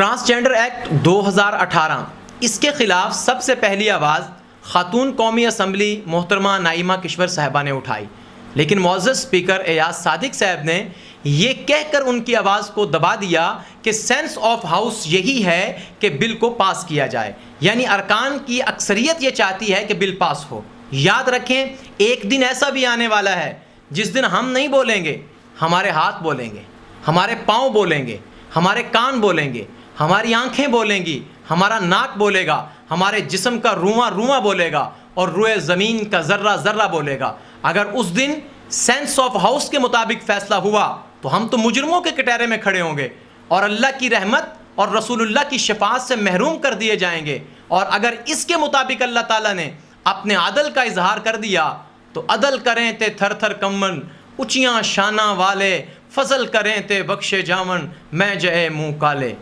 Transgender act 2018 اس کے خلاف سب سے پہلی آواز خاتون قومی اسمبلی محترمہ نعیمہ کشور صاحبہ نے اٹھائی، لیکن معزز اسپیکر ایاز صادق صاحب نے یہ کہہ کر ان کی آواز کو دبا دیا کہ سینس آف ہاؤس یہی ہے کہ بل کو پاس کیا جائے، یعنی ارکان کی اکثریت یہ چاہتی ہے کہ بل پاس ہو۔ یاد رکھیں، ایک دن ایسا بھی آنے والا ہے جس دن ہم نہیں بولیں گے، ہمارے ہاتھ بولیں گے، ہمارے پاؤں بولیں گے، ہمارے کان بولیں گے، ہماری آنکھیں بولیں گی، ہمارا ناک بولے گا، ہمارے جسم کا رواں رواں بولے گا اور روئے زمین کا ذرہ ذرہ بولے گا۔ اگر اس دن سینس آف ہاؤس کے مطابق فیصلہ ہوا تو ہم تو مجرموں کے کٹہرے میں کھڑے ہوں گے اور اللہ کی رحمت اور رسول اللہ کی شفاعت سے محروم کر دیے جائیں گے۔ اور اگر اس کے مطابق اللہ تعالیٰ نے اپنے عدل کا اظہار کر دیا تو عدل کریں تے تھر تھر کمن، اونچیاں شاناں والے فضل کریں تے بخشے جاون، میں جئے منہ کالے۔